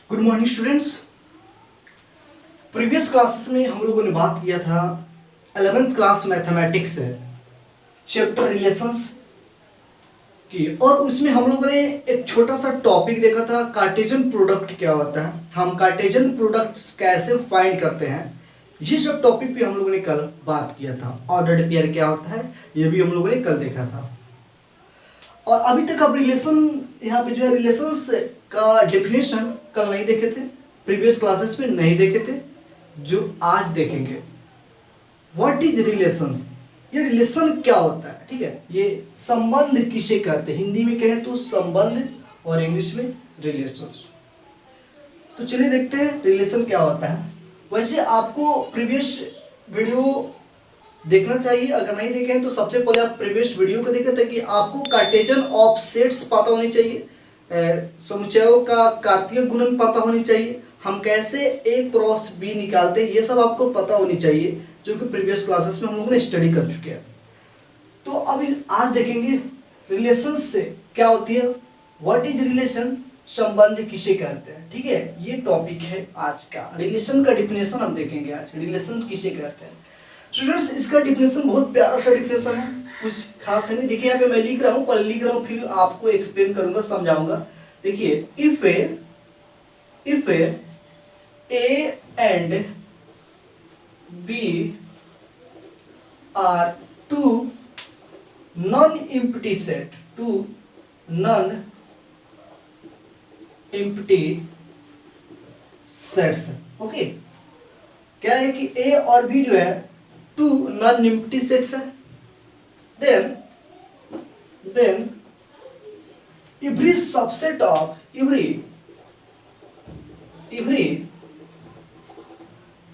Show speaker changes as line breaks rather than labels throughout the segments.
Good morning students. Previous classes में हम लोगों ने बात किया था 11th class mathematics chapter relations की, और उसमें हम लोगों ने एक छोटा सा टॉपिक देखा था कार्टेशियन प्रोडक्ट क्या होता है, हम कार्टेशियन प्रोडक्ट्स कैसे फाइंड करते हैं। ये सब टॉपिक पे हम लोगों ने कल बात किया था। ऑर्डर्ड पेयर क्या होता है ये भी हम लोगों ने कल देखा था। और अभी तक आप रिलेशन यहाँ पे जो है रिलेशंस का डेफिनेशन कल नहीं देखे थे, प्रीवियस क्लासेस में नहीं देखे थे, जो आज देखेंगे। व्हाट इज रिलेशंस, ये रिलेशन क्या होता है, ठीक है। ये संबंध किसे कहते हैं, हिंदी में कहें तो संबंध और इंग्लिश में रिलेशंस। तो चलिए देखते हैं रिलेशन क्या होता है। वैसे आपको प्रीवियस वीडियो देखना चाहिए, अगर नहीं देखे हैं तो सबसे पहले आप प्रीवियस वीडियो को देखें ताकि आपको कार्टेशियन ऑफ सेट्स पता होनी चाहिए, समुच्चयों का कार्तीय गुणन पता होनी चाहिए, हम कैसे ए क्रॉस बी निकालते हैं ये सब आपको पता होनी चाहिए, जो कि प्रीवियस क्लासेस में हम लोगों ने स्टडी कर चुके हैं। तो अभी आज देखेंगे रिलेशन से क्या होती है, व्हाट इज रिलेशन, संबंध किसे कहते हैं, ठीक है। ये टॉपिक है आज का। रिलेशन का डिफिनेशन हम देखेंगे आज, रिलेशन किसे कहते हैं। स्टूडेंट्स इसका डिफिनेशन बहुत प्यारा सा डिफिनेशन है, कुछ खास है नहीं। देखिए यहाँ पे मैं लिख रहा हूँ, पहले लिख रहा हूँ फिर आपको एक्सप्लेन करूंगा, समझाऊंगा। देखिए if A and B are two non empty set, two non empty sets, okay. क्या है कि ए और बी जो है टू नॉन एम्प्टी सेट्स है, then every subset of every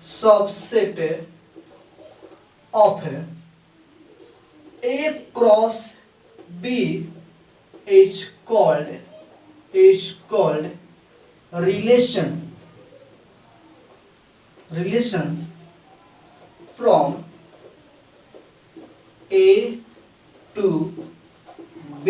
subset of A cross B is called relation from A to B,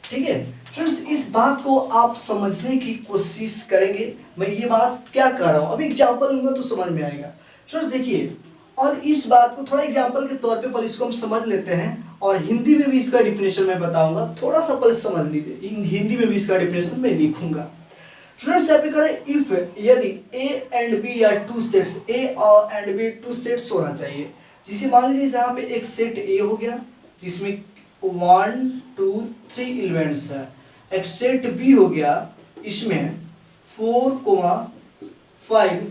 ठीक है। Friends इस बात को आप समझने की कोशिश करेंगे, मैं ये बात क्या कर रहा हूँ, अभी एग्जांपल लूंगा तो समझ में आएगा। फ्रेंड्स देखिए, और इस बात को थोड़ा एग्जांपल के तौर पे पहले इसको हम समझ लेते हैं, और हिंदी में भी इसका डिफिनेशन मैं बताऊंगा, थोड़ा सा पहले समझ लीजिए। हिंदी में भी इसका डिफिनेशन मैं लिखूंगा। स्टूडेंट्स यहाँ पे करें इफ यदि ए एंड बी या two sets, A and B two sets होना चाहिए, जिसे मान लीजिए यहाँ पे एक सेट ए हो गया जिसमें 1 2 3 एलिमेंट्स है, एक सेट बी हो गया इसमें 4,5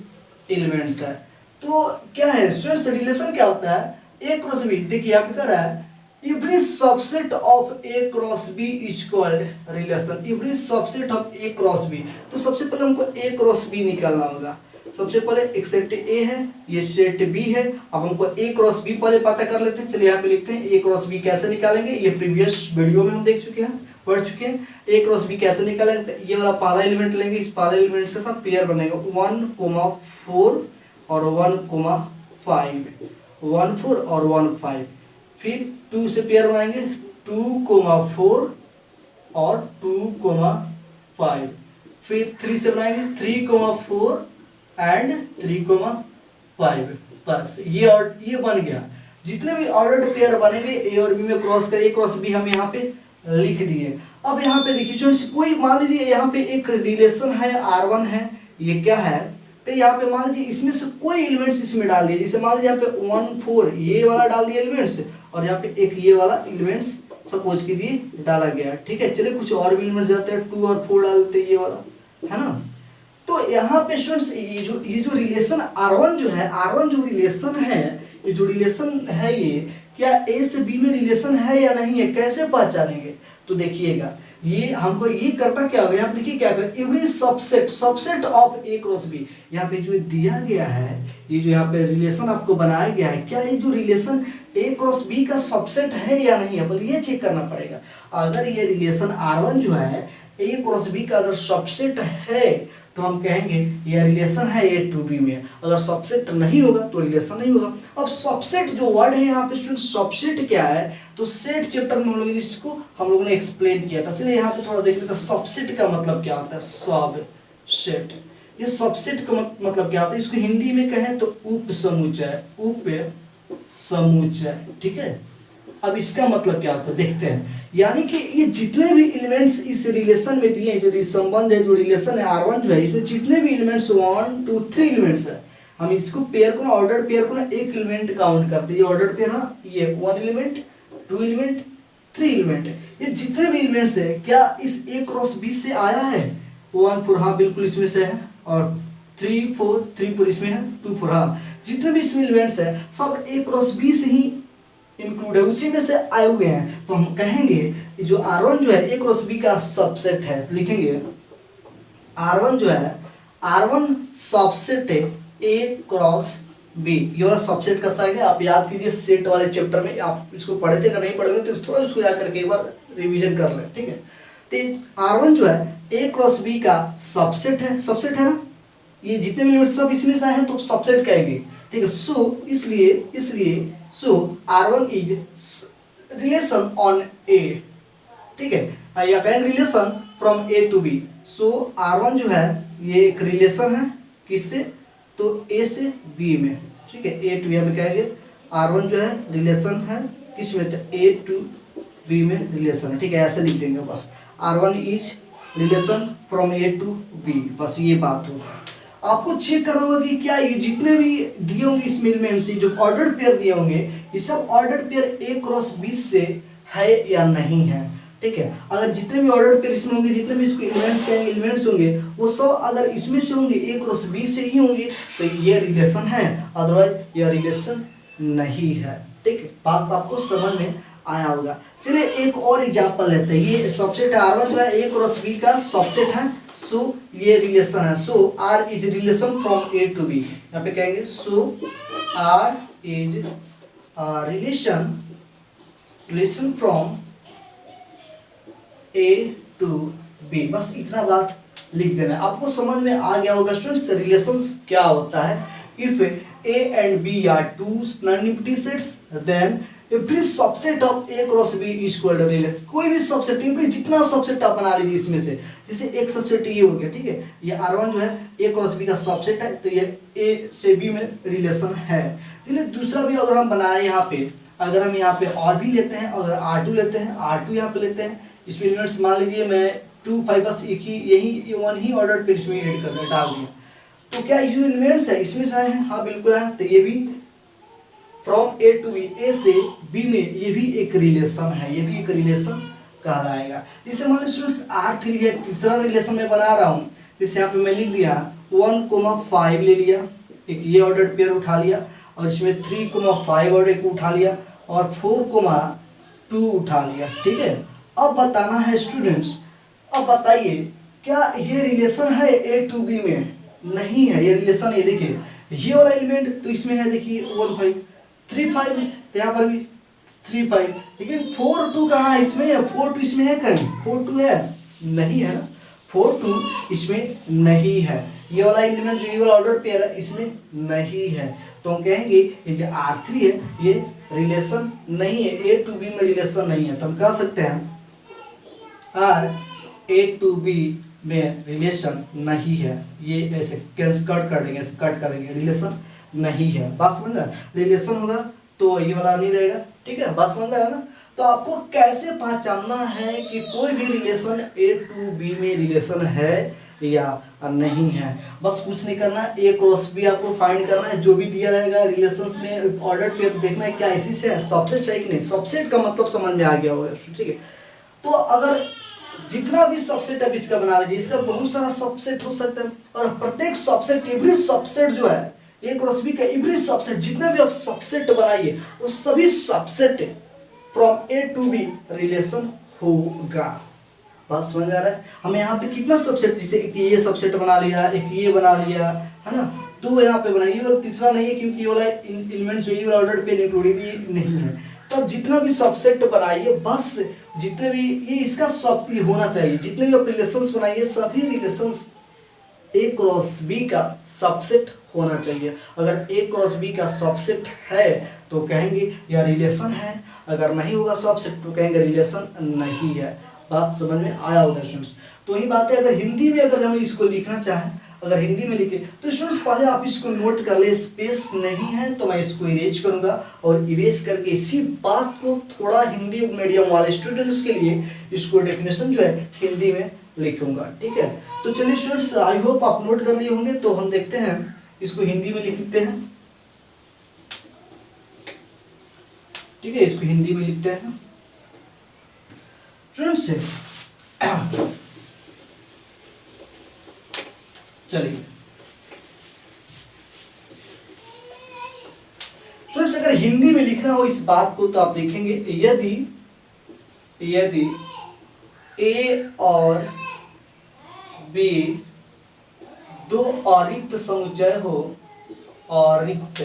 एलिमेंट्स है। तो क्या है स्टूडेंट्स, रिलेशन क्या होता है, ए क्रॉस बी। देखिए यहाँ पे कह रहा है every subset of A cross B is called relation, every subset of A cross B। तो सबसे पहले हमको A cross B निकालना होगा। सबसे पहले एक सेट A है, ये सेट B है, अब हमको A cross B पहले पता कर लेते हैं। चलिए यहाँ पे लिखते हैं A cross B कैसे निकालेंगे, ये प्रीवियस वीडियो में हम देख चुके हैं, पढ़ चुके हैं। A cross B कैसे निकालेंगे, ये वाला पहला एलिमेंट लेंगे, इस पहले एलिमेंट के साथ पेयर बनेगा 1,4 और 1,5, 1 4 और 1 5, फिर 2 से पेयर बनाएंगे 2,4 और 2,5, फिर 3 से बनाएंगे 3,4 एंड 3,5। बस ये बन गया। जितने भी ऑर्डर्ड पेयर बनेंगे ए और बी में क्रॉस करिए, क्रॉस बी हम यहाँ पे लिख दिए। अब यहाँ पे देखिए स्टूडेंट्स, कोई मान लीजिए यहाँ पे एक रिलेशन है R1 है, ये क्या है, तो यहाँ पे मान लीजिए इसमें से कोई एलिमेंट्स इसमें डाल दिए, जैसे मान लीजिए यहाँ पे 1 4 ये वाला डाल दिया एलिमेंट्स, और यहाँ पे एक ये वाला एलिमेंट्स सपोज कीजिए डाला गया, ठीक है। चलिए कुछ और भी एलिमेंट्स जाते हैं, 2 और 4 डालते ये वाला, है ना। तो यहाँ पे स्टूडेंट्स ये जो रिलेशन R1 जो है, R1 जो रिलेशन है, ये जो रिलेशन है ये क्या ए से बी में रिलेशन है या नहीं है, कैसे पहचानेंगे। तो देखिएगा ये हमको ये करना क्या होगा, यहाँ पे देखिए क्या करें, every subset of A cross B, यहाँ पे जो दिया गया है, ये जो यहाँ पे रिलेशन आपको बनाया गया है, क्या ये जो रिलेशन ए क्रॉस बी का सबसेट है या नहीं है, बल्कि ये चेक करना पड़ेगा। अगर ये रिलेशन R1 जो है ए क्रॉस बी का अगर सबसेट है तो हम कहेंगे ये रिलेशन है ए टू बी में, अगर सबसेट नहीं होगा तो रिलेशन नहीं होगा। अब सबसेट जो वर्ड है यहाँ पे स्टूडेंट, सबसेट क्या है, तो सेट चैप्टर में हम लोगों ने इसको हम लोगों ने एक्सप्लेन किया था। चलिए यहाँ पे थोड़ा देख लेते हैं सबसेट का मतलब क्या होता है। सब सेट। ये सबसेट का मतलब क्या होता है, इसको हिंदी में कहें तो उप समुच्चय, उप समुच्चय, ठीक है। अब इसका मतलब क्या होता है देखते हैं, यानी कि ये जितने भी एलिमेंट्स इस रिलेशन में दिए हैं, जो संबंध है, जो रिलेशन है R1 जो है, इसमें जितने भी एलिमेंट्स 1 2 3 एलिमेंट्स है, हम इसको पेयर को ना, ऑर्डर पेयर को ना एक एलिमेंट काउंट करते हैं। ऑर्डर पेयर ना, ये 1 एलिमेंट 2 एलिमेंट 3 एलिमेंट, ये जितने भी एलिमेंट्स है क्या इस A क्रॉस B से आया है? 1 4 हाँ बिल्कुल इसमें से है, और 3 4 इसमें है, 2 4 हाँ, जितने भी इसमें एलिमेंट्स है सब A क्रॉस B से ही इंक्लूड है, उसी में से आए हुए हैं। तो हम कहेंगे जो R1 जो है A क्रॉस B का सबसेट है, तो लिखेंगे R1 जो है, R1 सबसेट है A क्रॉस B। ये वाला सबसेट का साइड है, आप याद कीजिए सेट वाले चैप्टर में, आप इसको पढ़े थे, अगर नहीं पढ़ोगे तो थोड़ा उसको याद करके एक बार रिवीजन कर लें, ठीक है। तो R1 जो है A क्रॉस B का सबसेट है, सबसेट है ना, ये जितने भी एलिमेंट्स सब इसमें से आए हैं तो सबसेट कहेंगे, ठीक है। सो इसलिए so R1 is relation on A, ठीक है, या कहें relation from A to B। So R1 जो है ये एक रिलेशन है, किससे? तो A से B में, ठीक है, A टू, यहाँ पे कहेंगे R1 जो है रिलेशन है किसमें? तो A टू B में रिलेशन है, ठीक है, ऐसे लिख देंगे बस, R1 is relation from A to B, बस ये बात हो। आपको चेक करना होगा कि क्या ये जितने भी दिए होंगे इस एलिमेंट से, जो ऑर्डर पेयर दिए होंगे, ये सब order pair A cross B से है या नहीं है, ठीक है। अगर जितने भी ऑर्डर पेयर इसमें होंगे, जितने भी इसको एलिमेंट्स कहेंगे, एलिमेंट्स होंगे, वो सब अगर इसमें से होंगे A क्रॉस B से ही होंगे, तो ये रिलेशन है, अदरवाइज यह रिलेशन नहीं है, ठीक है। बात आपको समझ में आया होगा। चलिए एक और एग्जांपल लेते हैं। ये सबसेट R1 जो है A क्रॉस B का सबसेट है, सो ये रिलेशन है, so R is relation from A to B। यहाँ पे कहेंगे so R is relation from A to B, बस इतना बात लिख देना है। आपको समझ में आ गया होगा स्टूडेंट्स रिलेशंस क्या होता है। If A and B are two non-empty sets, then every subset of A cross B is equal to relation। कोई भी सबसेट, जितना सबसेट आप बना लीजिए इसमें से, जैसे एक सबसेट ये हो गया, ठीक है, ये R1 जो है A क्रॉस B का सबसेट है, तो ये A से B में रिलेशन है। चलिए दूसरा भी अगर हम बनाए यहाँ पे, अगर हम यहाँ पे और भी लेते हैं, अगर R2 लेते हैं, R2 यहाँ पे लेते हैं, इसमें एलिमेंट्स मान लीजिए मैं 2 5 बस एक ही यही 1 ही ऑर्डर पे इसमें ऐड कर दिया, डाल दिया, तो क्या ये एलिमेंट्स है इसमें से आए हैं? हाँ बिल्कुल है, तो ये भी from A to B, A से B में ये भी एक रिलेशन है, ये भी एक रिलेशन कहलाएगा। जैसे मान लीजिए स्टूडेंट्स R3 है, तीसरा रिलेशन मैं बना रहा हूँ, जैसे यहाँ पे मैं लिख दिया 1,5 ले लिया, एक ये ऑर्डर पेयर उठा लिया, और इसमें 3,5 और एक उठा लिया, और 4,2 उठा लिया, ठीक है। अब बताना है स्टूडेंट्स, अब बताइए क्या ये रिलेशन है A टू B में? नहीं है ये रिलेशन। ये देखिए ये वाला एलिमेंट तो इसमें है, देखिए 1 5 3 5, तो यहाँ पर भी 3 5, लेकिन 4 2 कहाँ है इसमें? 4 2 इसमें है कहीं? 4 2 है नहीं है ना, 4 2 इसमें नहीं है। ये वाला एलिमेंट जो ये वाला ऑर्डर पेयर है इसमें नहीं है, तो हम कहेंगे ये जो R3 है ये रिलेशन नहीं है, A टू B में रिलेशन नहीं है। तो हम कह सकते हैं R A टू B में रिलेशन नहीं है, ये ऐसे कट कर देंगे, ऐसे कट कर देंगे, रिलेशन नहीं है। बात समझ में? रिलेशन होगा तो ये वाला नहीं रहेगा, ठीक है, बात समझ में आया ना। तो आपको कैसे पहचानना है कि कोई भी रिलेशन A टू B में रिलेशन है या नहीं है? बस कुछ नहीं करना, A क्रॉस B आपको फाइंड करना है, जो भी दिया रहेगा रिलेशंस में ऑर्डर पे देखना है क्या इसी से सबसेट है कि नहीं। सबसेट का मतलब समझ में आ गया होगा, ठीक है। तो अगर जितना भी सबसेट अब इसका बना लीजिए, इसका बहुत सारा सबसेट हो सकता है, और प्रत्येक सबसेट, एवरी सबसेट जो है A क्रॉस B का एवरी सबसेट, जितने भी आप सबसेट बनाइए वो सभी subset from A to B relation होगा। बात समझ में आ रहा है? हमें यहाँ पे कितना सबसेट, जैसे एक ये सबसेट बना लिया, एक ये बना लिया, है ना, दो यहाँ पे बनाइए, और तीसरा नहीं है क्योंकि ये वाला एलिमेंट जो ये ऑर्डर पे इंक्लूडेड नहीं है। तब जितना भी सबसेट बनाइए, बस जितने भी ये इसका सब होना चाहिए, जितने भी आप रिलेशंस बनाइए सभी रिलेशंस A क्रॉस B का सबसेट होना चाहिए। अगर A क्रॉस B का सबसेट है तो कहेंगे यह रिलेशन है, अगर नहीं होगा सबसेट तो कहेंगे रिलेशन नहीं है। बात समझ में आया होगा स्टूडेंट्स। तो वही बात है, अगर हिंदी में अगर हम इसको लिखना चाहें, अगर हिंदी में लिखे तो स्टूडेंट्स पहले आप इसको नोट कर ले, स्पेस नहीं है तो मैं इसको इरेज करूंगा और इरेज करके इसी बात को थोड़ा हिंदी मीडियम वाले स्टूडेंट्स के लिए इसको डेफिनेशन जो है हिंदी में लिखूंगा, ठीक है। तो चलिए स्टूडेंट्स, आई होप आप नोट कर लिए होंगे। तो हम देखते हैं इसको हिंदी में लिखते हैं, ठीक है, इसको हिंदी में लिखते हैं स्टूडेंट्स। चलिए स्टूडेंट्स, अगर हिंदी में लिखना हो इस बात को तो आप लिखेंगे, यदि ए और बी दो अरिक्त समुच्चय हो, अरिक्त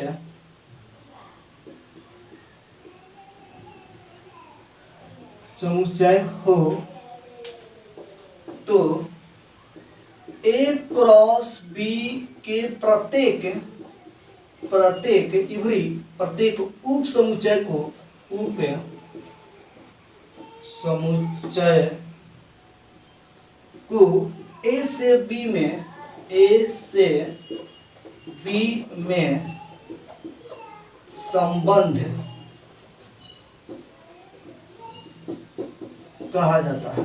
समुच्चय हो तो ए क्रॉस बी के प्रत्येक उप समुच्चय को ए से बी में संबंध कहा जाता है।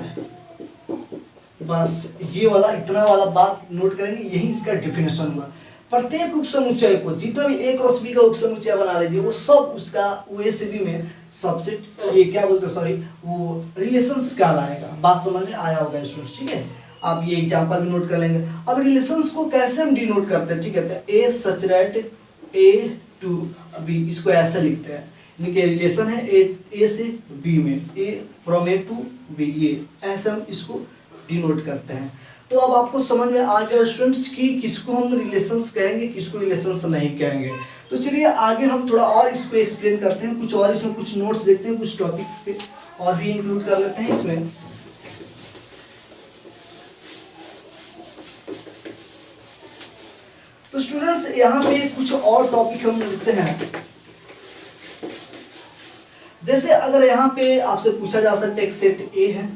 बस ये वाला, इतना वाला बात नोट करेंगे, यही इसका डेफिनेशन हुआ। प्रत्येक उप समुच्चय को, जितना भी ए क्रॉस बी का उप समुच्चय बना लीजिए, वो सब उसका वो ए से बी में सबसेट, ये क्या बोलते हैं, सॉरी, वो रिलेशंस कहलाएगा। बात समझ में आया होगा स्टूडेंट्स, ठीक है। आप ये एग्जांपल भी नोट कर लेंगे। अब रिलेशंस को कैसे हम डिनोट करते हैं, ठीक है, A such that A to B, इसको ऐसे लिखते हैं, इनके रिलेशन है ए से बी में, ए फ्रॉम ए टू बी, ये ऐसे हम इसको डिनोट करते हैं। तो अब आपको समझ में आ गया स्टूडेंट्स कि किसको हम रिलेशंस कहेंगे, किसको रिलेशंस नहीं कहेंगे। तो चलिए आगे हम थोड़ा और इसको एक्सप्लेन करते हैं, कुछ और इसमें कुछ नोट्स देखते हैं, कुछ टॉपिक पे और भी इंक्लूड कर लेते हैं इसमें। तो स्टूडेंट्स यहाँ पे कुछ और टॉपिक हम लेते हैं, जैसे अगर यहाँ पे आपसे पूछा जा सकता है एक सेट ए है,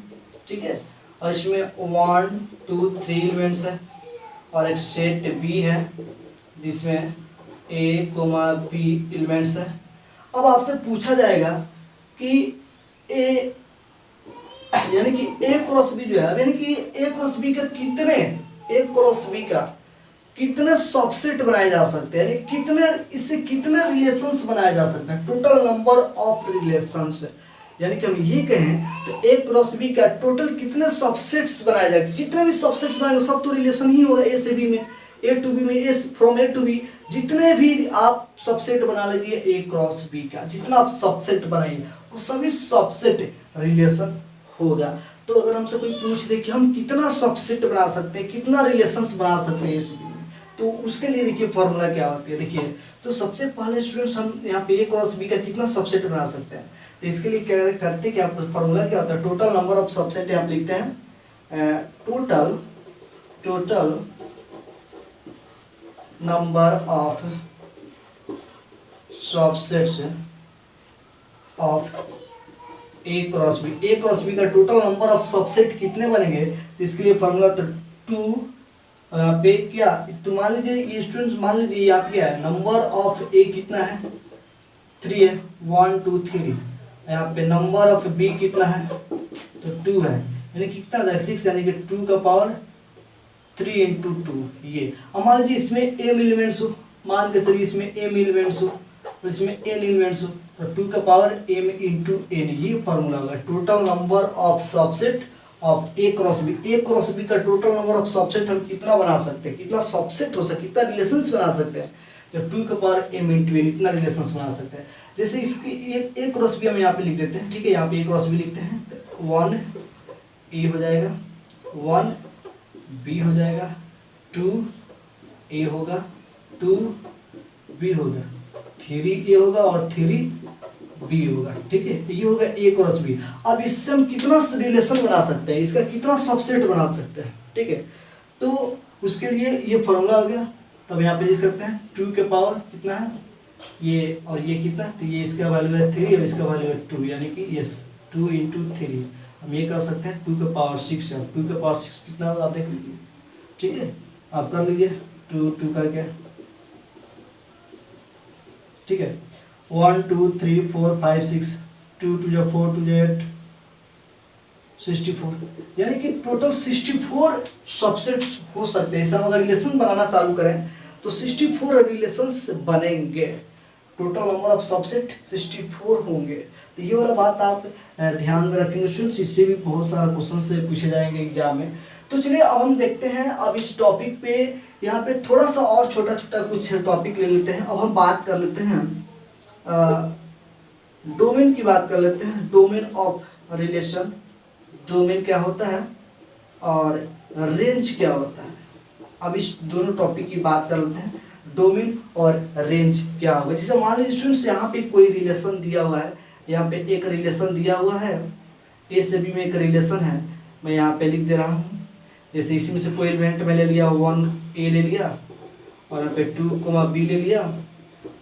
ठीक है, और इसमें 1 2 3 एलिमेंट्स है, और एक सेट बी है जिसमें ए बी एलिमेंट्स है। अब आपसे पूछा जाएगा कि ए यानी कि ए क्रॉस बी जो है, यानी कि ए क्रॉस बी का कितने सबसेट बनाए जा सकते हैं, यानी इससे कितने रिलेशंस बनाए जा सकते हैं, टोटल नंबर ऑफ रिलेशंस। यानी कि हम ये कहें तो ए क्रॉस बी का टोटल कितने सबसेट्स बनाए जाएंगे, जितने भी सबसेट्स बनाएंगे सब तो रिलेशन ही होगा ए से बी में, ए टू बी में, ए फ्रॉम ए टू बी, जितने भी आप सबसेट बना लीजिए ए क्रॉस बी का, जितना आप सबसेट बनाएंगे वो सभी सबसेट रिलेशन होगा। तो अगर हमसे कोई पूछ दे कि हम कितना सबसेट बना सकते हैं, कितना रिलेशंस बना सकते हैं ए से बी में, तो उसके लिए देखिए फॉर्मूला क्या होती है। देखिए, तो सबसे पहले स्टूडेंट्स हम यहाँ पे ए क्रॉस बी का कितना सबसेट बना सकते हैं, तो इसके लिए क्या करते हैं, क्या फॉर्मूला क्या होता है, टोटल नंबर ऑफ सबसेट आप लिखते हैं, total number of subsets of A cross B का टोटल नंबर ऑफ सबसेट कितने बनेंगे, तो इसके लिए फॉर्मूला तो 2 पे क्या, तो मान लीजिए ये स्टूडेंट्स, मान लीजिए यहाँ क्या है, नंबर ऑफ ए कितना है 3 है, 1 2 3, यहाँ पे नंबर ऑफ बी कितना है तो 2 है, यानी कि कितना जाएगा 6, यानी कि 2 का पावर 3 × 2 ये। अब मान लीजिए इसमें m एलिमेंट्स हो, मान के चलिए इसमें m एलिमेंट्स हो और इसमें n एलिमेंट्स हो, तो 2 का पावर m × n, ये फॉर्मूला होगा total number of subset of A cross B का टोटल नंबर ऑफ सबसेट हम कितना बना सकते हैं, कितना सबसेट हो सकता है, कितना रिलेशंस बना सकते हैं, तो 2 का पावर m × n, इतना रिलेशंस बना सकते हैं। जैसे इसकी ए क्रॉस बी हम यहाँ पे लिख देते हैं, ठीक है, यहाँ पे ए क्रॉस बी लिखते हैं, तो 1 ए हो जाएगा, 1 बी हो जाएगा, 2 ए होगा, 2 बी होगा, 3 ए होगा और 3 बी होगा, ठीक है, ये होगा ए क्रॉस बी। अब इससे हम कितना रिलेशन बना सकते हैं, इसका कितना सबसेट बना सकते हैं, ठीक है, तो उसके लिए ये फॉर्मूला हो गया। तब यहाँ पे लिख सकते हैं 2 के पावर कितना है ये, और ये कितना, तो ये इसका वैल्यू है 3 और इसका वैल्यू है 2, यानी कि ये 2 × 3, हम ये कर सकते हैं 2 के पावर 6 है, 2 के पावर 6 कितना होगा आप देख लीजिए, ठीक है, आप कर लीजिए 2 2 करके, ठीक है, 1 2 3 4 5 6, 2 2 जा 4 2 जा 8, 64, यानी कि टोटल 64 सबसेट्स हो सकते हैं। हम अगर रिलेशन बनाना चालू करें तो 64 रिलेशंस बनेंगे, टोटल नंबर ऑफ सबसेट 64 होंगे। तो ये वाला बात आप ध्यान में रखेंगे स्टूडेंट्स, इससे भी बहुत सारा क्वेश्चन से पूछे जाएंगे एग्जाम में। तो चलिए अब हम देखते हैं, अब इस टॉपिक पे यहाँ पे थोड़ा सा और छोटा छोटा कुछ टॉपिक ले लेते हैं। अब हम बात कर लेते हैं डोमेन की बात कर लेते हैं, डोमेन ऑफ रिलेशन, डोमेन क्या होता है और रेंज क्या होता है। अब इस दोनों टॉपिक की बात कर लेते हैं, डोमेन और रेंज क्या होगा। जैसे मान लीजिए स्टूडेंट्स यहाँ पे कोई रिलेशन दिया हुआ है, यहाँ पे एक रिलेशन दिया हुआ है, ए से बी में एक रिलेशन है, मैं यहाँ पे लिख दे रहा हूँ। जैसे इसी में से कोई एलिमेंट में ले लिया, 1 ए ले लिया, और यहाँ पे 2 बी ले लिया,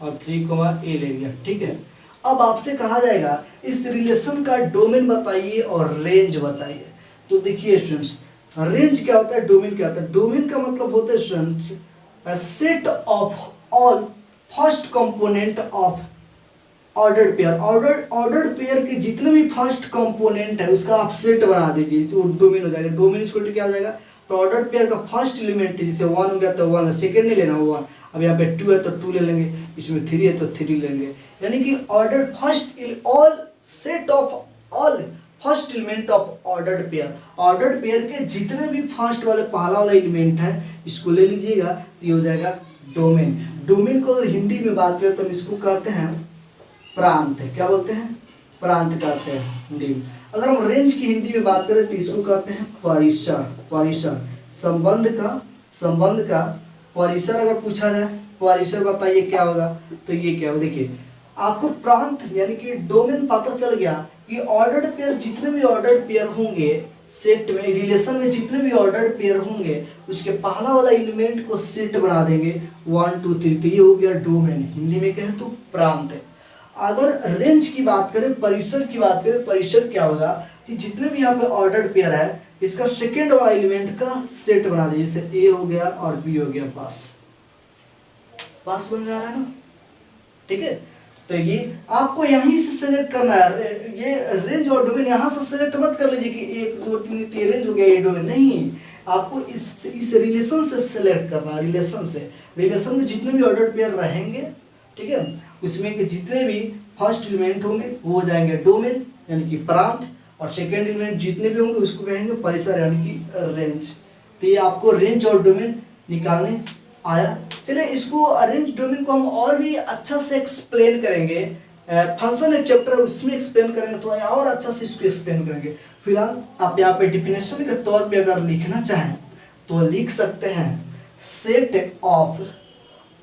और 3 ए ले लिया, ठीक है। अब आपसे कहा जाएगा इस रिलेशन का डोमेन बताइए और रेंज बताइए। तो देखिए स्टूडेंट्स, रेंज क्या होता है, डोमेन क्या होता है। डोमेन का मतलब होता है students set of all first component of ordered pair, ordered pair के जितने भी फर्स्ट कंपोनेंट है उसका आप सेट बना दीजिए तो डोमेन हो जाएगा। डोमेन इक्वल टू क्या हो जाएगा, तो ऑर्डर्ड पेयर का फर्स्ट एलिमेंट है, जैसे 1 हो गया तो 1, सेकेंड नहीं लेना 1, अब यहाँ पे 2 है तो 2 ले लेंगे, इसमें 3 है तो 3 लेंगे, यानी कि order first all set of all first element of ordered pair, ordered pair के जितने भी फर्स्ट वाले पहला वाला एलिमेंट है इसको ले लीजिएगा तो ये हो जाएगा डोमेन। डोमेन को अगर हिंदी में बात करें तो हम इसको कहते हैं प्रांत, क्या बोलते हैं, प्रांत कहते हैं हिंदी में। अगर हम रेंज की हिंदी में बात करें तो इसको कहते हैं परिसर, परिसर संबंध का परिसर। अगर पूछा जाए परिसर बताइए क्या होगा, तो ये क्या होगा, देखिए आपको प्रांत यानी कि डोमेन पता चल गया कि ऑर्डर्ड पेयर जितने भी ऑर्डर्ड पेयर होंगे सेट में, रिलेशन में जितने भी ऑर्डर्ड पेयर होंगे उसके पहला वाला एलिमेंट को सेट बना देंगे 1 2 3, तो ये हो गया डोमेन, हिंदी में कहें तो प्रांत है। अगर रेंज की बात करें, परिसर की बात करें, परिसर क्या होगा कि जितने भी यहाँ पे ऑर्डर्ड पेयर है इसका सेकेंड वाला एलिमेंट का सेट बना दीजिए, जैसे ए हो गया और बी हो गया, पास बन जा रहा है ना, ठीक है। तो ये आपको यहीं से सेलेक्ट करना है, ये रेंज और डोमेन यहाँ से सेलेक्ट मत कर लीजिए कि 1 2 3 3 रेंज हो गया ये डोमेन, नहीं, आपको इस रिलेशन से सेलेक्ट करना है, रिलेशन से, रिलेशन में जितने भी ऑर्डर्ड पेयर रहेंगे, ठीक है, उसमें के जितने भी फर्स्ट एलिमेंट होंगे वो हो जाएंगे डोमेन यानी कि प्रांत, और सेकेंड एलिमेंट जितने भी होंगे उसको कहेंगे परिसर यानी कि रेंज। तो ये आपको रेंज और डोमेन निकालने आया। चलिए इसको रेंज डोमेन को हम और भी अच्छा से एक्सप्लेन करेंगे, फंक्शन एक चैप्टर है उसमें एक्सप्लेन करेंगे, थोड़ा और अच्छा से इसको एक्सप्लेन करेंगे। फिलहाल आप यहाँ पे डिफिनेशन के तौर पे अगर लिखना चाहें तो लिख सकते हैं set of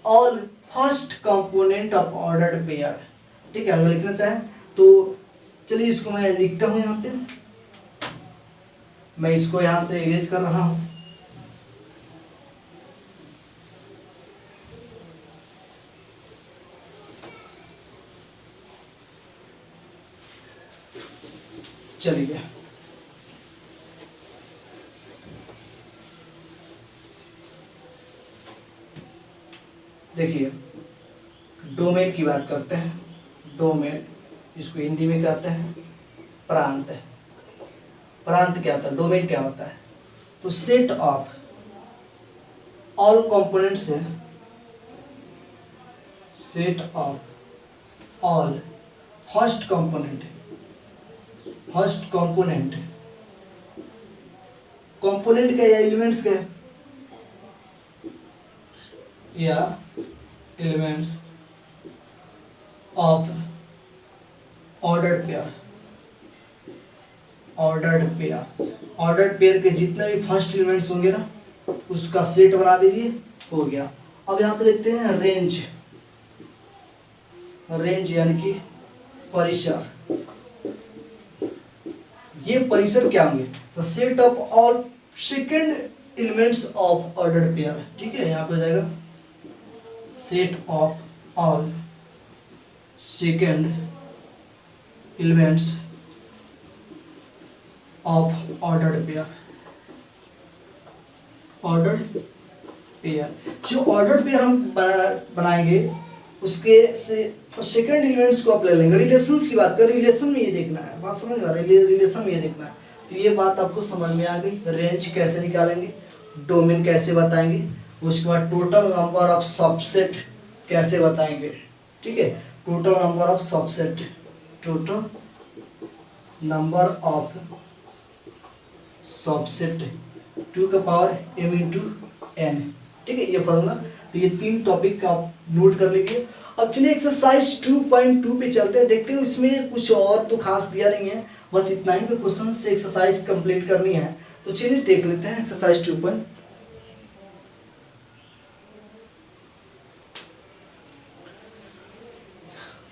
all first component of ordered pair, ठीक है। अगर लिखना चाहें तो चलिए इसको मैं लिखता हूं, यहाँ पे मैं इसको यहाँ से इरेज कर रहा हूं। चलिए देखिए डोमेन की बात करते हैं, डोमेन इसको हिंदी में कहते हैं प्रांत। प्रांत क्या होता है, डोमेन क्या होता है, तो सेट ऑफ ऑल कंपोनेंट्स है, set of all first component, first component, component का या एलिमेंट्स का या elements of ordered pair, ordered pair, ordered pair के जितने भी फर्स्ट एलिमेंट्स होंगे ना उसका सेट बना दीजिए, हो गया। अब यहाँ पे देखते हैं रेंज, रेंज यानी कि परिसर। ये परिसर क्या होंगे, तो set of all second elements of ordered pair, ठीक है। यहाँ पे हो जाएगा set of all second elements of ordered pair. Ordered pair, जो ऑर्डर्ड पेयर हम बनाएंगे उसके से सेकंड एलिमेंट्स को आप ले लेंगे। रिलेशंस की बात करें, रिलेशन में ये देखना है, बात समझ में आ रही है, रिलेशन में ये देखना है। तो ये बात आपको समझ में आ गई। रेंज कैसे निकालेंगे, डोमेन कैसे बताएंगे, उसके बाद टोटल नंबर ऑफ सबसेट कैसे बताएंगे, ठीक है। Total number of subset, total number of subset 2 का पावर m इंटू n, ठीक है, ये फॉर्मूला। तो ये 3 टॉपिक का आप नोट कर लीजिए। अब चलिए एक्सरसाइज 2.2 पे चलते हैं, देखते हैं इसमें कुछ और तो खास दिया नहीं है, बस इतना ही पे क्वेश्चन से एक्सरसाइज कंप्लीट करनी है। तो चलिए देख लेते हैं एक्सरसाइज 2.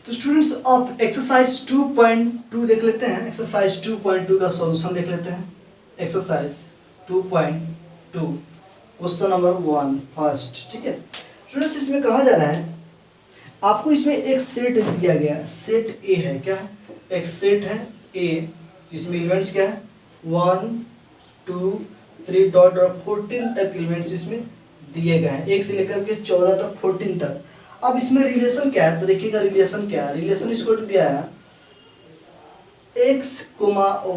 तो स्टूडेंट्स आप एक्सरसाइज 2.2 देख लेते हैं। एक्सरसाइज 2.2 का सॉल्यूशन देख लेते हैं। एक्सरसाइज 2.2 क्वेश्चन नंबर 1 फर्स्ट, ठीक है। स्टूडेंट्स इसमें कहा जा रहा है, आपको इसमें एक सेट दिया गया है, सेट ए है, क्या है, एक सेट है ए, इसमें एलिमेंट्स क्या है 1 2 3 डॉट डॉट 14 तक एलिमेंट्स इसमें दिए गए हैं, 1 से लेकर के 14 तक 14 तक। अब इसमें रिलेशन क्या है, तो देखिएगा रिलेशन क्या है। रिलेशन इसको दिया है x,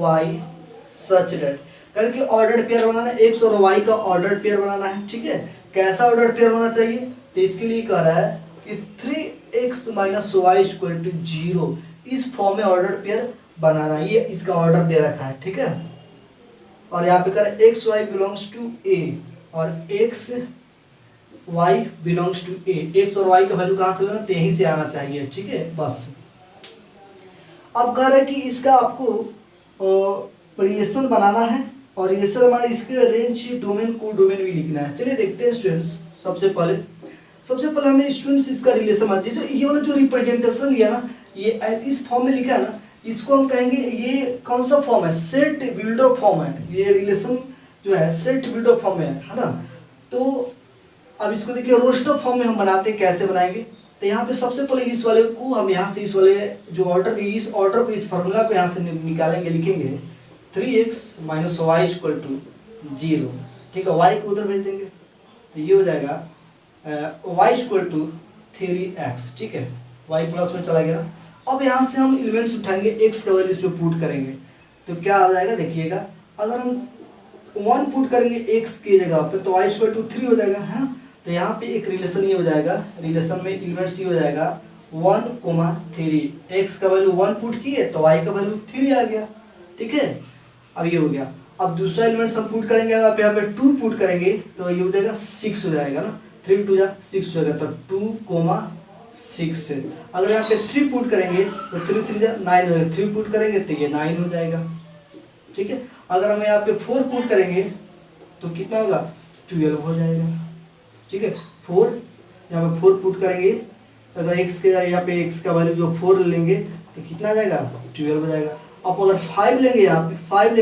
y सच डेट करके ऑर्डर्ड पेयर बनाना है, x और y का ऑर्डर्ड पेयर बनाना है, ठीक है। कैसा ऑर्डर्ड पेयर होना चाहिए, तो इसके लिए कह रहा है कि 3x - y = 0, इस फॉर्म में ऑर्डर्ड पेयर बनाना है। ये इसका ऑर्डर दे रखा है, ठीक है। और यहाँ पे कर x y belongs to a और x y belongs to a, x और y का वैल्यू कहाँ से लेना, यहीं से आना चाहिए, ठीक है, बस। अब कह रहा है कि इसका आपको रिलेशन बनाना है और रिलेशन हमारे इसके रेंज, डोमेन, को डोमेन भी लिखना है। चलिए देखते हैं स्टूडेंट्स। सबसे पहले हमें स्टूडेंट्स इसका रिलेशन मान लीजिए, ये वाला जो रिप्रेजेंटेशन लिया ना, ये इस फॉर्म में लिखा है ना, इसको हम कहेंगे ये कौन सा फॉर्म है, सेट बिल्डर फॉर्म है। ये रिलेशन जो है सेट बिल्डर फॉर्म में है ना। तो अब इसको देखिए रोस्टर फॉर्म में हम बनाते हैं, कैसे बनाएंगे, तो यहाँ पे सबसे पहले इस वाले को हम यहाँ से, इस वाले जो ऑर्डर दिए, इस ऑर्डर को, इस फार्मूला को यहाँ से निकालेंगे, लिखेंगे 3x - y = 0, ठीक है। y को उधर भेज देंगे तो ये हो जाएगा y = 3x, ठीक है, y प्लस में चला गया। अब यहाँ से हम एलिमेंट्स उठाएंगे, x का वैल्यू इसमें पुट करेंगे तो क्या आ जाएगा, देखिएगा अगर हम 1 पुट करेंगे x की जगह पे तो y = 3 हो जाएगा, है ना। तो यहाँ पे एक रिलेशन ये हो जाएगा, रिलेशन में एलिमेंट्स ये हो जाएगा 1, 3, x का वैल्यू 1 पुट किए तो y का वैल्यू 3 आ गया, ठीक है। अब ये हो गया। अब दूसरा एलिमेंट्स हम पुट करेंगे, आप यहाँ पे 2 पुट करेंगे तो ये हो जाएगा 6 हो जाएगा ना, 3 × 2 = 6 हो जाएगा, तो 2, 6। अगर यहाँ पे 3 पुट करेंगे तो 3 × 3 = 9 हो जाएगा, 3 पुट करेंगे तो ये 9 हो जाएगा, ठीक है। अगर हम यहाँ पे 4 पुट करेंगे तो कितना होगा, 12 हो जाएगा, ठीक है। 4 यहाँ पे 4 पुट करेंगे तो अगर x के यहाँ पे x का वैल्यू जो 4 लेंगे तो कितना आ जाएगा, 12 हो जाएगा। अब अगर 5 लेंगे, यहाँ पे 5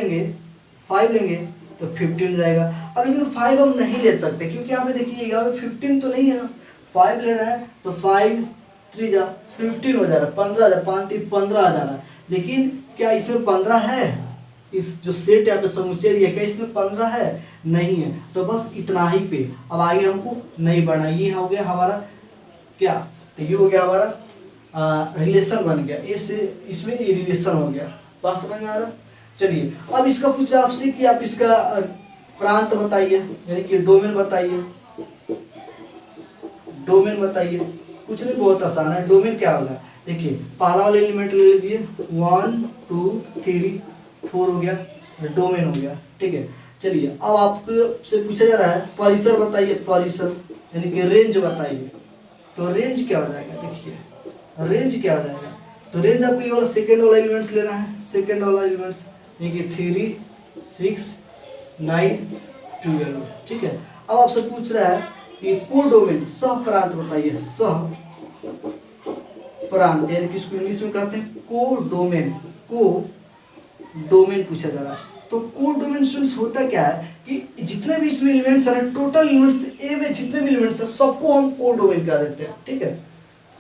लेंगे तो 15 हो जाएगा। अब लेकिन 5 हम नहीं ले सकते क्योंकि यहाँ पे देखिए यहाँ पे 15 तो नहीं है ना, 5 लेना है तो 5 × 3 = 15 हो जा रहा है, 15,000, 5 × 3 = 15 आ जा रहा है। लेकिन क्या इसमें 15 है, इस जो सेट यहाँ पे समुच्चय दिया, क्या इसमें 15 है, नहीं है, तो बस इतना ही पे। अब आगे हमको नहीं बढ़ना, ये हो गया हमारा क्या, तो ये हो गया हमारा रिलेशन बन गया, इसमें ये रिलेशन हो गया, बात समझ में आ रहा। चलिए अब इसका पूछा आपसे कि आप इसका प्रांत बताइए, यानी कि डोमेन बताइए। डोमेन बताइए, कुछ नहीं, बहुत आसान है। डोमेन क्या होगा, देखिए पहला वाला एलिमेंट ले लीजिए, 1 2 3 4 हो गया, डोमेन हो गया, ठीक है। चलिए अब आपसे पूछा जा रहा है परिसर बताइए, परिसर यानी कि रेंज बताइए। तो रेंज क्या हो जाएगा, देखिए रेंज क्या हो जाएगा, तो रेंज आपको ये वाला सेकेंड वाला एलिमेंट्स लेना है, सेकेंड वाला एलिमेंट्स यानी कि 3 6 9 12, ठीक है। अब आपसे पूछ रहा है कि को डोमेन सह प्रांत बताइए, सह प्रांत यानी कि इसको इंग्लिश में कहते हैं को डोमेन, को डोमेन पूछा जा रहा है। तो को डोमेन स्टूडेंट्स होता क्या है कि जितने भी इसमें एलिमेंट्स हैं, टोटल एलिमेंट्स ए में जितने भी एलिमेंट्स हैं सबको हम को डोमेन कह देते हैं, ठीक है।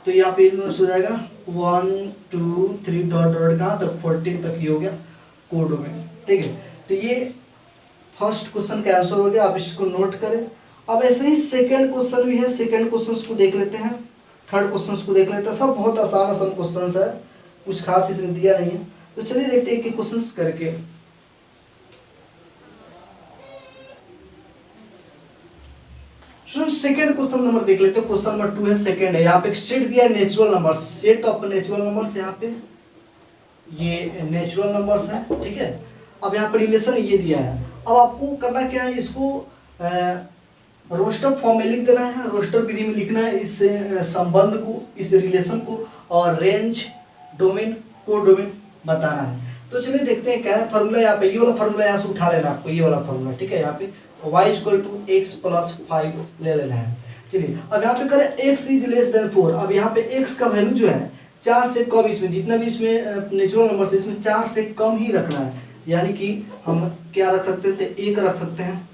तो यहाँ पे एलिमेंट्स हो जाएगा 1 2 3 डॉट डॉट कहाँ तक 14 तक, ये हो गया को डोमेन, ठीक है, तो ये फर्स्ट क्वेश्चन का आंसर हो गया, आप इसको नोट करें। अब ऐसे ही सेकंड क्वेश्चन भी है, सेकंड क्वेश्चन को देख लेते हैं, थर्ड क्वेश्चन को देख लेते हैं। सब बहुत आसान आसान क्वेश्चन है, कुछ खास इसने दिया नहीं है। तो चलिए देखते हैं कि क्वेश्चन करके। सेकंड क्वेश्चन नंबर देख लेते हैं, क्वेश्चन नंबर 2 है, सेकंड है। यहाँ पे एक सेट दिया है natural numbers, set of natural numbers, यहाँ पे ये नेचुरल नंबर्स है, ठीक है। अब यहाँ पर रिलेशन ये दिया है, अब आपको करना क्या है, इसको रोस्टर फॉर्म में लिख देना है, रोस्टर विधि में लिखना है इस संबंध को, इस रिलेशन को, और रेंज, डोमेन, को डोमेन बताना है। तो चलिए देखते हैं क्या है फार्मूला। यहाँ पे ये वाला फार्मूला यहाँ से उठा लेना आपको, ये वाला फार्मूला, ठीक है। यहाँ पे y = x + 5 ले लेना है। चलिए अब यहाँ पे करें x > 4। अब यहाँ पे x का वैल्यू जो है 4 से कम, इसमें जितना भी इसमें नेचुरल नंबर है इसमें 4 से कम ही रखना है। यानी कि हम क्या रख सकते थे, 1 रख सकते हैं,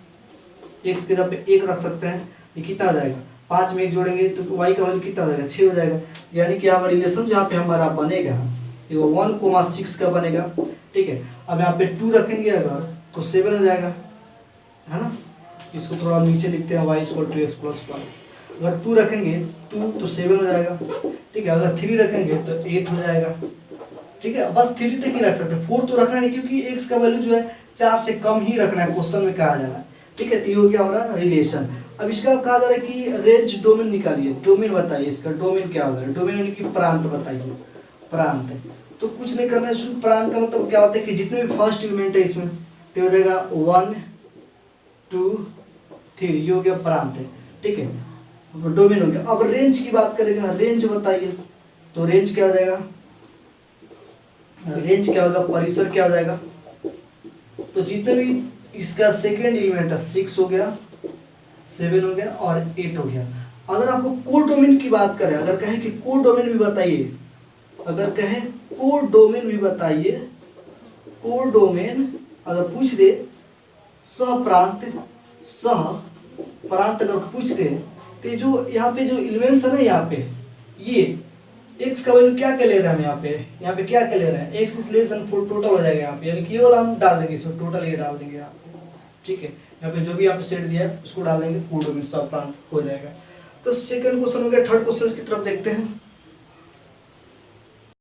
x के जगह पे 1 रख सकते हैं। ये कितना आ जाएगा, 5 में 1 जोड़ेंगे तो y का वैल्यू कितना हो जाएगा, 6 हो जाएगा। यानी कि यहाँ रिलेशन जहाँ पे हमारा बनेगा 1,6 का बनेगा, ठीक है। अब यहाँ पे 2 रखेंगे अगर तो 7 हो जाएगा, है ना। इसको थोड़ा नीचे लिखते हैं, y = x + 5। अगर 2 रखेंगे 2 तो 7 हो जाएगा, ठीक है। अगर 3 रखेंगे तो 8 हो जाएगा, ठीक है। बस 3 तक ही रख सकते हैं, 4 तो रखना नहीं, क्योंकि x का वैल्यू जो है 4 से कम ही रखना है, क्वेश्चन में कहा जा रहा है, ठीक है। तो ये हो गया हमारा रिलेशन। अब इसका कहा जा रहा है कि रेंज डोमेन निकालिए, डोमेन बताइए, इसका डोमेन क्या होगा, डोमेन यानी कि प्रांत बताइए, प्रांत। तो कुछ नहीं करना है, शुद्ध प्रांत का मतलब क्या होता है कि जितने भी फर्स्ट एलिमेंट है इसमें तो हो जाएगा 1 2 3, ये हो गया प्रांत है, ठीक है, डोमेन हो गया। अब रेंज की बात करेगा, रेंज बताइए, तो रेंज क्या हो जाएगा, रेंज क्या होगा, परिसर क्या हो जाएगा। तो जितने भी इसका सेकेंड एलिमेंट है 6 हो गया, 7 हो गया और 8 हो गया। अगर आपको कोड डोमेन की बात करें, अगर कहें कि कोड डोमेन भी बताइए, अगर कहें कोड डोमेन भी बताइए, कोड डोमेन अगर पूछ दे, सह प्रांत अगर पूछ दे, तो जो यहाँ पे जो एलिमेंट्स है ना, यहाँ पे ये x का वैल्यू क्या ले रहे हैं हम, यहाँ पे क्या ले रहे हैं, x > 4 टोटल हो जाएगा यहाँ पे, यानी कि ये वाला हम डाल देंगे इसमें, टोटल ये डाल देंगे यहाँ पे, ठीक है। यहाँ पे जो भी यहाँ पे सेट दिया है उसको डाल देंगे, कोड डोमेन सह प्रांत हो जाएगा। तो सेकंड क्वेश्चन हो गया। थर्ड क्वेश्चन की तरफ देखते हैं।